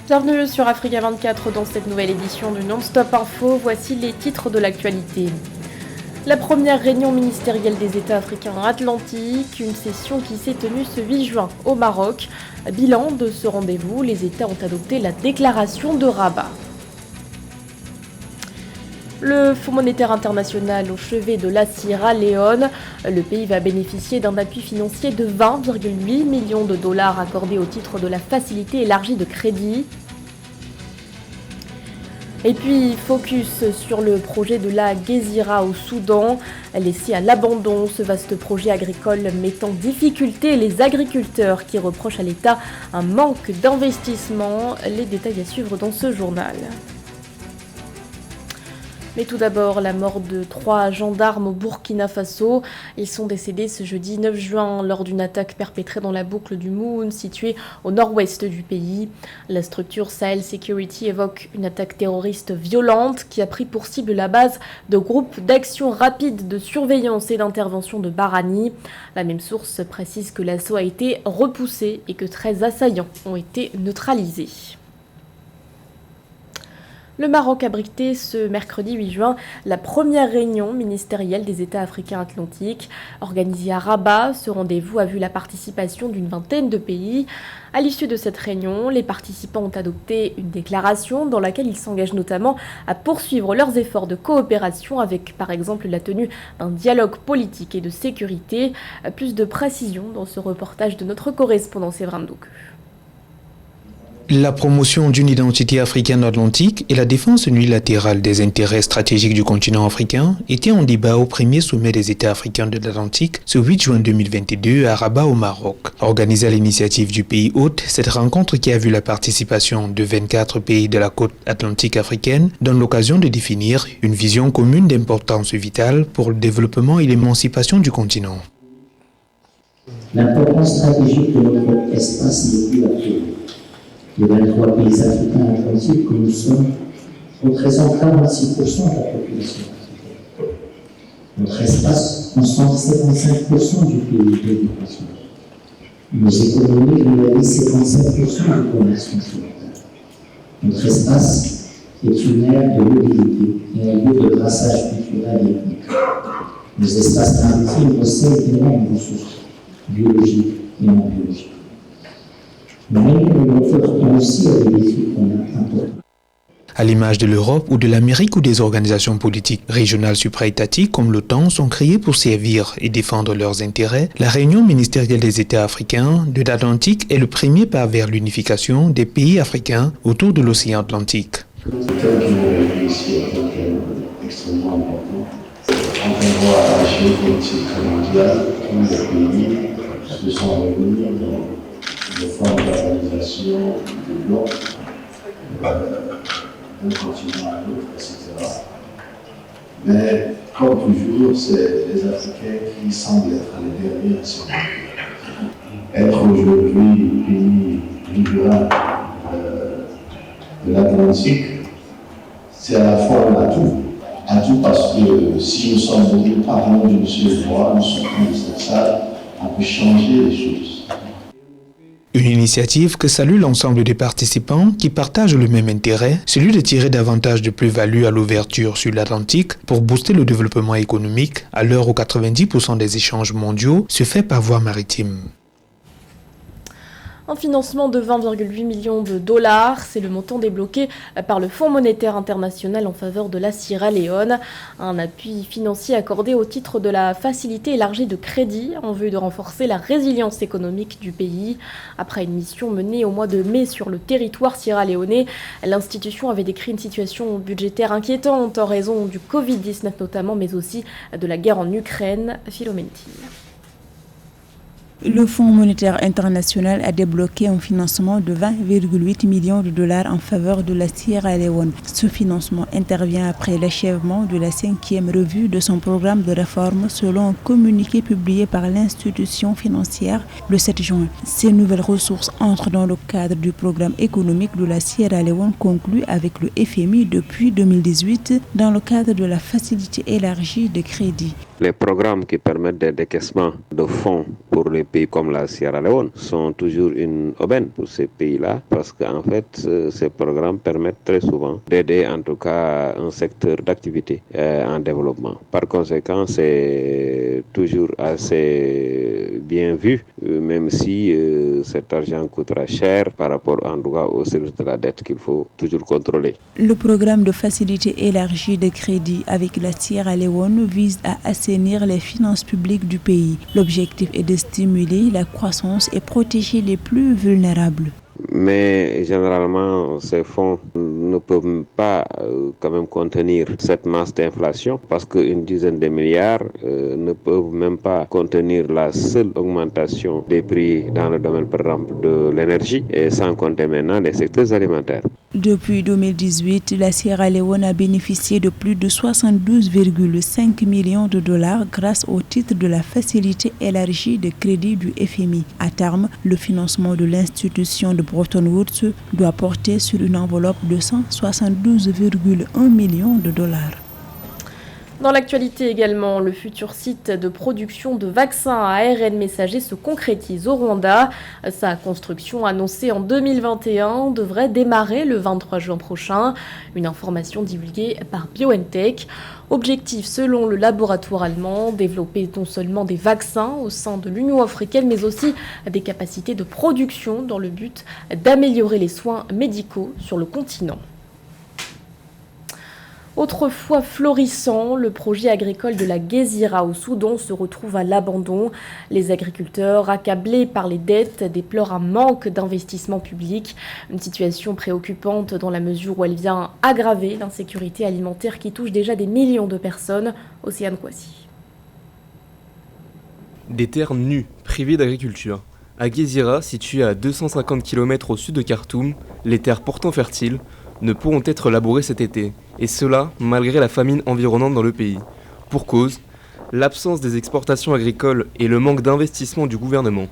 Bienvenue sur Africa 24 dans cette nouvelle édition du Non-Stop Info. Voici les titres de l'actualité. La première réunion ministérielle des États africains atlantiques, une session qui s'est tenue ce 8 juin au Maroc. Bilan de ce rendez-vous, les États ont adopté la déclaration de Rabat. Le Fonds monétaire international au chevet de la Sierra Leone, le pays va bénéficier d'un appui financier de 20,8 millions de dollars accordés au titre de la facilité élargie de crédit. Et puis, focus sur le projet de la Guézira au Soudan. Laissé à l'abandon, ce vaste projet agricole met en difficulté les agriculteurs qui reprochent à l'État un manque d'investissement. Les détails à suivre dans ce journal. Mais tout d'abord, la mort de 3 gendarmes au Burkina Faso. Ils sont décédés ce jeudi 9 juin lors d'une attaque perpétrée dans la boucle du Moon, située au nord-ouest du pays. La structure Sahel Security évoque une attaque terroriste violente qui a pris pour cible la base de groupes d'action rapide de surveillance et d'intervention de Barani. La même source précise que l'assaut a été repoussé et que 13 assaillants ont été neutralisés. Le Maroc a abrité ce mercredi 8 juin la première réunion ministérielle des États africains atlantiques. Organisée à Rabat, ce rendez-vous a vu la participation d'une vingtaine de pays. À l'issue de cette réunion, les participants ont adopté une déclaration dans laquelle ils s'engagent notamment à poursuivre leurs efforts de coopération avec, par exemple, la tenue d'un dialogue politique et de sécurité. Plus de précisions dans ce reportage de notre correspondant Séverin Ndoukou. La promotion d'une identité africaine atlantique et la défense unilatérale des intérêts stratégiques du continent africain étaient en débat au premier sommet des États africains de l'Atlantique ce 8 juin 2022 à Rabat au Maroc. Organisée à l'initiative du pays hôte, cette rencontre qui a vu la participation de 24 pays de la côte atlantique africaine donne l'occasion de définir une vision commune d'importance vitale pour le développement et l'émancipation du continent. L'importance stratégique de notre espace n'est plus actuelle. Les 23 pays africains atlantiques que nous sommes représentent 46% de la population africaine. Notre espace concentre 75% du PIB du continent. Nos économies réalisent 57% du commerce continental. Notre espace est une aire de mobilité et un lieu de brassage culturel et ethnique. Nos espaces maritimes possèdent d'énormes ressources biologiques et non biologiques. À l'image de l'Europe ou de l'Amérique, où des organisations politiques régionales supra-étatiques comme l'OTAN sont créées pour servir et défendre leurs intérêts, la réunion ministérielle des États africains de l'Atlantique est le premier pas vers l'unification des pays africains autour de l'océan Atlantique. C'est un qui ici extrêmement important. Quand on voit la géopolitique mondiale, tous les pays se sont réunis dans de formes d'organisation, de blocs, d'un continent à l'autre, etc. Mais, comme toujours, c'est les Africains qui semblent être les derniers à se rendre. Être aujourd'hui pays riverain de l'Atlantique, c'est à la fois un atout. Atout parce que si nous sommes venus parlant d'une seule voix, nous sommes dans cette salle, on peut changer les choses. Une initiative que salue l'ensemble des participants qui partagent le même intérêt, celui de tirer davantage de plus-value à l'ouverture sur l'Atlantique pour booster le développement économique à l'heure où 90% des échanges mondiaux se fait par voie maritime. Un financement de 20,8 millions de dollars, c'est le montant débloqué par le Fonds monétaire international en faveur de la Sierra Leone. Un appui financier accordé au titre de la facilité élargie de crédit en vue de renforcer la résilience économique du pays. Après une mission menée au mois de mai sur le territoire sierra-léonais, l'institution avait décrit une situation budgétaire inquiétante en raison du Covid-19 notamment, mais aussi de la guerre en Ukraine. Philomène Thiel. Le Fonds monétaire international a débloqué un financement de 20,8 millions de dollars en faveur de la Sierra Leone. Ce financement intervient après l'achèvement de la 5e revue de son programme de réforme selon un communiqué publié par l'institution financière le 7 juin. Ces nouvelles ressources entrent dans le cadre du programme économique de la Sierra Leone conclu avec le FMI depuis 2018 dans le cadre de la facilité élargie de crédit. Les programmes qui permettent des décaissements de fonds pour les pays comme la Sierra Leone sont toujours une aubaine pour ces pays-là parce qu'en fait, ces programmes permettent très souvent d'aider en tout cas un secteur d'activité en développement. Par conséquent, c'est toujours assez bien vu, même si cet argent coûtera cher par rapport en tout cas au service de la dette qu'il faut toujours contrôler. Le programme de facilité élargie de crédit avec la Sierra Leone vise à assainir les finances publiques du pays. L'objectif est de stimuler la croissance et protéger les plus vulnérables. Mais généralement, ces fonds ne peuvent pas quand même contenir cette masse d'inflation parce qu'une dizaine de milliards ne peuvent même pas contenir la seule augmentation des prix dans le domaine par exemple de l'énergie et sans compter maintenant les secteurs alimentaires. Depuis 2018, la Sierra Leone a bénéficié de plus de 72,5 millions de dollars grâce au titre de la facilité élargie de crédit du FMI. À terme, le financement de l'institution de Bretton Woods doit porter sur une enveloppe de 172,1 millions de dollars. Dans l'actualité également, le futur site de production de vaccins à ARN messager se concrétise au Rwanda. Sa construction annoncée en 2021 devrait démarrer le 23 juin prochain. Une information divulguée par BioNTech. Objectif, selon le laboratoire allemand, développer non seulement des vaccins au sein de l'Union africaine, mais aussi des capacités de production dans le but d'améliorer les soins médicaux sur le continent. Autrefois florissant, le projet agricole de la Guézira au Soudan se retrouve à l'abandon. Les agriculteurs, accablés par les dettes, déplorent un manque d'investissement public. Une situation préoccupante dans la mesure où elle vient aggraver l'insécurité alimentaire qui touche déjà des millions de personnes. Océane Kouassi. Des terres nues, privées d'agriculture. À Guézira, située à 250 km au sud de Khartoum, les terres pourtant fertiles ne pourront être labourées cet été, et cela malgré la famine environnante dans le pays. Pour cause, l'absence des exportations agricoles et le manque d'investissement du gouvernement.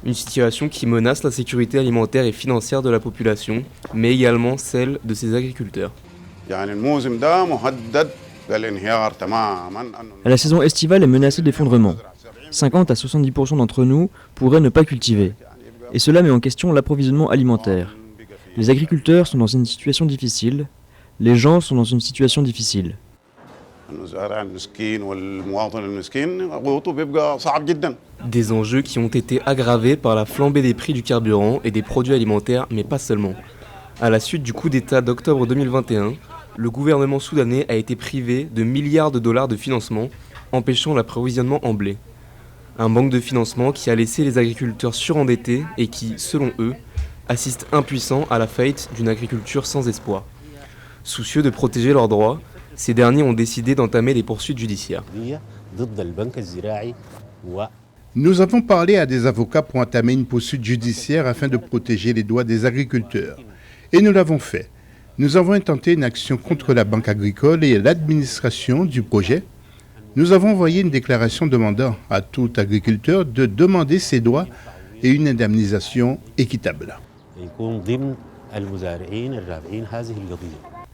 Une situation qui menace la sécurité alimentaire et financière de la population, mais également celle de ses agriculteurs. La saison estivale est menacée d'effondrement. 50 à 70% d'entre nous pourraient ne pas cultiver. Et cela met en question l'approvisionnement alimentaire. Les agriculteurs sont dans une situation difficile, les gens sont dans une situation difficile. Des enjeux qui ont été aggravés par la flambée des prix du carburant et des produits alimentaires, mais pas seulement. À la suite du coup d'État d'octobre 2021, le gouvernement soudanais a été privé de milliards de dollars de financement, empêchant l'approvisionnement en blé. Un manque de financement qui a laissé les agriculteurs surendettés et qui, selon eux, assistent impuissants à la faillite d'une agriculture sans espoir. Soucieux de protéger leurs droits, ces derniers ont décidé d'entamer des poursuites judiciaires. Nous avons parlé à des avocats pour entamer une poursuite judiciaire afin de protéger les droits des agriculteurs. Et nous l'avons fait. Nous avons intenté une action contre la Banque agricole et l'administration du projet. Nous avons envoyé une déclaration demandant à tout agriculteur de demander ses droits et une indemnisation équitable.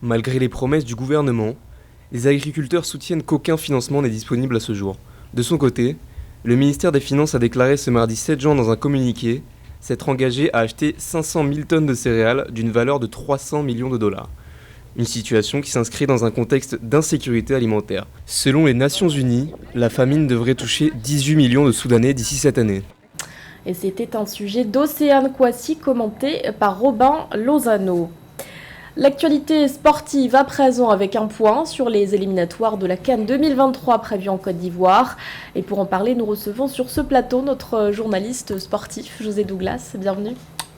Malgré les promesses du gouvernement, les agriculteurs soutiennent qu'aucun financement n'est disponible à ce jour. De son côté, le ministère des Finances a déclaré ce mardi 7 juin dans un communiqué s'être engagé à acheter 500 000 tonnes de céréales d'une valeur de 300 millions de dollars. Une situation qui s'inscrit dans un contexte d'insécurité alimentaire. Selon les Nations Unies, la famine devrait toucher 18 millions de Soudanais d'ici cette année. Et c'était un sujet d'Océane Kouassi commenté par Robin Lozano. L'actualité sportive à présent avec un point sur les éliminatoires de la CAN 2023 prévues en Côte d'Ivoire. Et pour en parler, nous recevons sur ce plateau notre journaliste sportif, José Douglas. Bienvenue.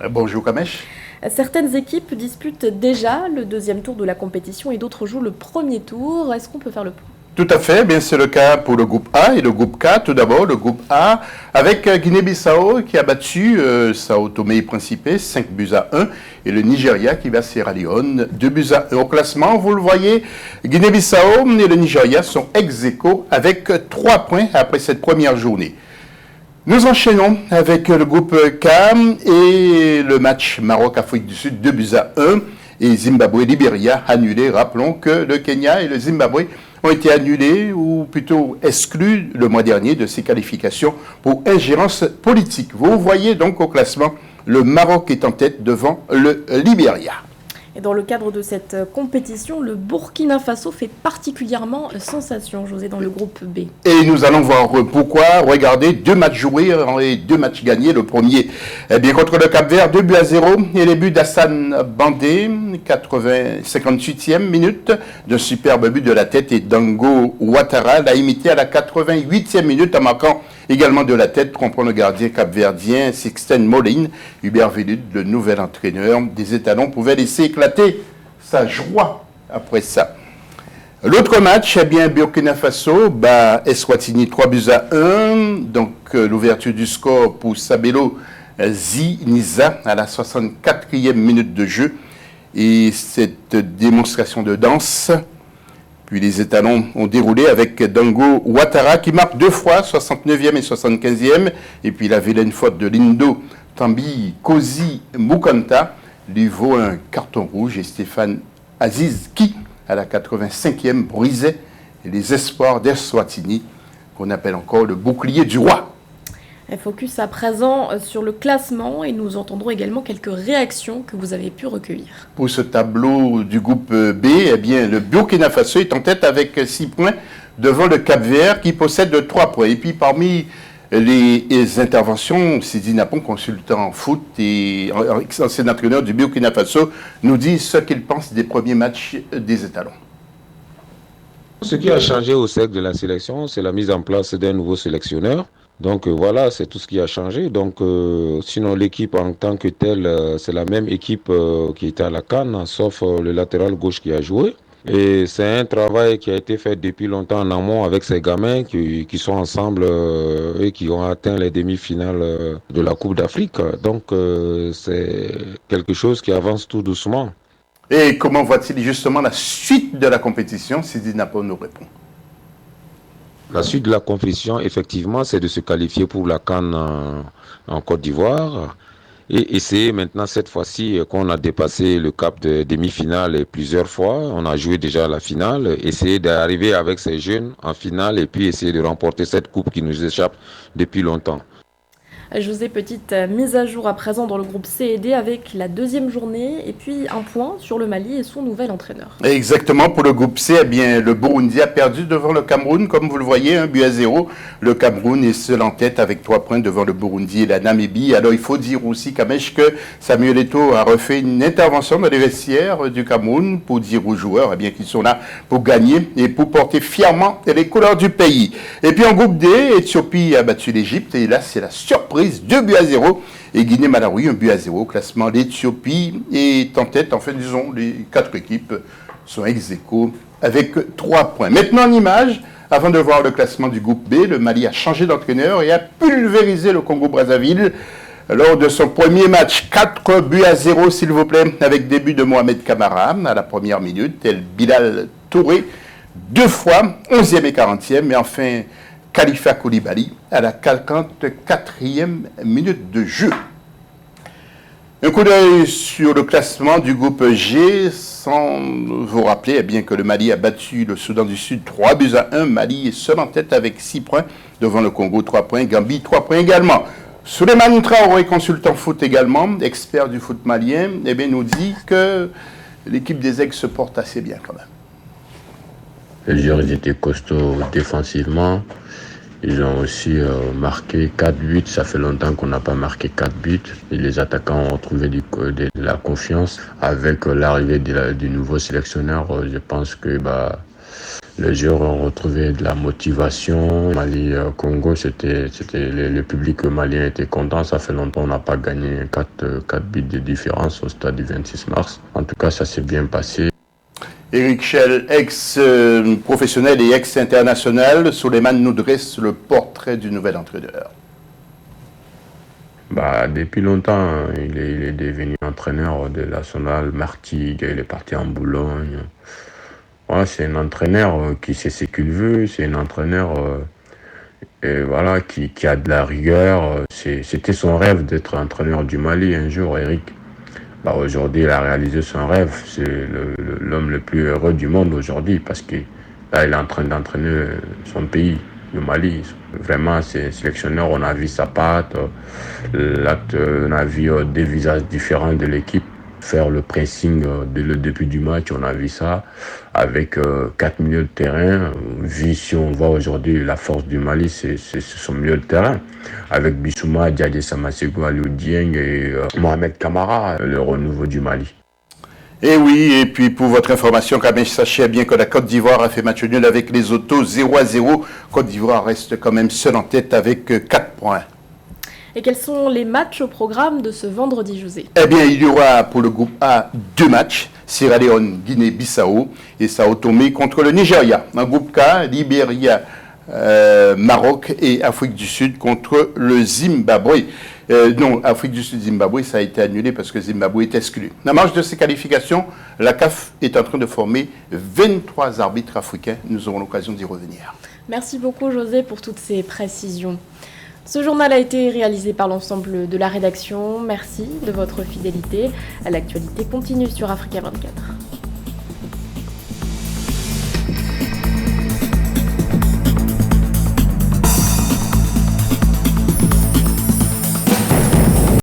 Bonjour Kamesh. Certaines équipes disputent déjà le deuxième tour de la compétition et d'autres jouent le premier tour. Est-ce qu'on peut faire le point ? Tout à fait, bien c'est le cas pour le groupe A et le groupe K. Tout d'abord, le groupe A avec Guinée-Bissau qui a battu Sao Tomé et Principe 5-1 et le Nigeria qui bat Sierra Leone 2-1. Au classement, vous le voyez, Guinée-Bissau et le Nigeria sont ex-aequo avec 3 points après cette première journée. Nous enchaînons avec le groupe K et le match Maroc-Afrique du Sud 2-1 et Zimbabwe-Libéria annulé. Rappelons que le Kenya et le Zimbabwe ont été annulés ou plutôt exclus le mois dernier de ces qualifications pour ingérence politique. Vous voyez donc au classement, le Maroc est en tête devant le Libéria. Et dans le cadre de cette compétition, le Burkina Faso fait particulièrement sensation, José, dans le groupe B. Et nous allons voir pourquoi. Regardez, 2 matchs joués et 2 matchs gagnés. Le premier, eh bien, contre le Cap-Vert, 2-0. Et les buts d'Hassan Bandé, 58e minute, d'un superbe but de la tête. Et Dango Ouattara l'a imité à la 88e minute en marquant également de la tête, comprend le gardien capverdien Sixten Moline. Hubert Velud, le nouvel entraîneur des étalons, pouvait laisser éclater sa joie après ça. L'autre match, eh bien, Burkina Faso bat Eswatini 3-1. Donc, l'ouverture du score pour Sabelo Ziniza à la 64e minute de jeu. Et cette démonstration de danse. Puis les étalons ont déroulé avec Dango Ouattara qui marque 2 fois, 69e et 75e. Et puis la vilaine faute de Lindo Tambi Kozi Mukanta lui vaut un carton rouge. Et Stéphane Aziz qui, à la 85e, brisait les espoirs d'Eswatini, qu'on appelle encore le bouclier du roi. Focus à présent sur le classement et nous entendrons également quelques réactions que vous avez pu recueillir. Pour ce tableau du groupe B, eh bien, le Burkina Faso est en tête avec 6 points devant le Cap-Vert qui possède 3 points. Et puis parmi les interventions, Sidi Napon, consultant en foot et ancien entraîneur du Burkina Faso, nous dit ce qu'il pense des premiers matchs des étalons. Ce qui a changé au cercle de la sélection, c'est la mise en place d'un nouveau sélectionneur. Donc voilà, c'est tout ce qui a changé. Donc sinon l'équipe en tant que telle, c'est la même équipe qui était à la CAN, sauf le latéral gauche qui a joué. Et c'est un travail qui a été fait depuis longtemps en amont avec ces gamins qui sont ensemble et qui ont atteint les demi-finales de la Coupe d'Afrique. Donc c'est quelque chose qui avance tout doucement. Et comment voit-il justement la suite de la compétition? Sidi Napon nous répond. La suite de la compétition, effectivement, c'est de se qualifier pour la CAN en Côte d'Ivoire et essayer maintenant, cette fois-ci, qu'on a dépassé le cap de demi-finale plusieurs fois, on a joué déjà la finale, essayer d'arriver avec ces jeunes en finale et puis essayer de remporter cette coupe qui nous échappe depuis longtemps. José, petite mise à jour à présent dans le groupe C et D avec la 2e journée et puis un point sur le Mali et son nouvel entraîneur. Exactement, pour le groupe C, eh bien, le Burundi a perdu devant le Cameroun, comme vous le voyez, 1-0. Le Cameroun est seul en tête avec 3 points devant le Burundi et la Namibie. Alors il faut dire aussi, Kamesh, que Samuel Eto'o a refait une intervention dans les vestiaires du Cameroun pour dire aux joueurs eh bien, qu'ils sont là pour gagner et pour porter fièrement les couleurs du pays. Et puis en groupe D, Éthiopie a battu l'Égypte et là c'est la surprise. 2-0 et Guinée-Malawi 1-0. Classement, l'Éthiopie est en tête. Enfin, disons, les 4 équipes sont ex-aequo avec 3 points. Maintenant, en image, avant de voir le classement du groupe B, le Mali a changé d'entraîneur et a pulvérisé le Congo-Brazzaville lors de son premier match. 4-0, s'il vous plaît, avec début de Mohamed Kamara à la première minute. El Bilal Touré, 2 fois, 11e et 40e. Mais enfin, Khalifa Koulibaly à la 44e minute de jeu. Un coup d'œil sur le classement du groupe G, sans vous rappeler eh bien, que le Mali a battu le Soudan du Sud 3-1. Mali est seul en tête avec 6 points, devant le Congo 3 points, Gambie 3 points également. Souleymane Traoré, consultant foot également, expert du foot malien, eh bien, nous dit que l'équipe des Aigles se porte assez bien quand même. Les joueurs étaient costauds défensivement. Ils ont aussi marqué 4 buts. Ça fait longtemps qu'on n'a pas marqué 4 buts. Et les attaquants ont retrouvé de la confiance. Avec l'arrivée du nouveau sélectionneur, je pense que les joueurs ont retrouvé de la motivation. Mali-Congo, le public malien était content. Ça fait longtemps qu'on n'a pas gagné 4 buts de différence au stade du 26 mars. En tout cas, ça s'est bien passé. Éric Schell, ex-professionnel et ex-international, Souleymane nous dresse le portrait du nouvel entraîneur. Depuis longtemps, il est devenu entraîneur de la nationale Martigues, il est parti en Boulogne. Voilà, c'est un entraîneur qui sait ce qu'il veut, c'est un entraîneur qui a de la rigueur. C'était son rêve d'être entraîneur du Mali un jour, Éric. Aujourd'hui, il a réalisé son rêve. C'est l'homme le plus heureux du monde aujourd'hui parce qu'il Là, il est en train d'entraîner son pays, le Mali. Vraiment, c'est un sélectionneur. On a vu sa patte. Là, on a vu des visages différents de l'équipe. Faire le pressing dès le début du match, on a vu ça avec 4 milieux de terrain. Vu si on voit aujourd'hui la force du Mali, c'est son milieu de terrain. Avec Bissouma, Diadé Samasego, Aliou Dieng et Mohamed Kamara, le renouveau du Mali. Et oui, et puis pour votre information, quand même, sachez bien que la Côte d'Ivoire a fait match nul avec les Autos 0-0. Côte d'Ivoire reste quand même seule en tête avec 4 points. Et quels sont les matchs au programme de ce vendredi, José? Eh bien, il y aura pour le groupe A 2 matchs. Sierra Leone, Guinée-Bissau et Sao Tomé contre le Nigeria. En groupe K, Libéria, Maroc et Afrique du Sud contre le Zimbabwe. Non, Afrique du Sud, Zimbabwe, ça a été annulé parce que Zimbabwe est exclu. En marge de ces qualifications, la CAF est en train de former 23 arbitres africains. Nous aurons l'occasion d'y revenir. Merci beaucoup, José, pour toutes ces précisions. Ce journal a été réalisé par l'ensemble de la rédaction. Merci de votre fidélité. L'actualité continue sur Africa 24.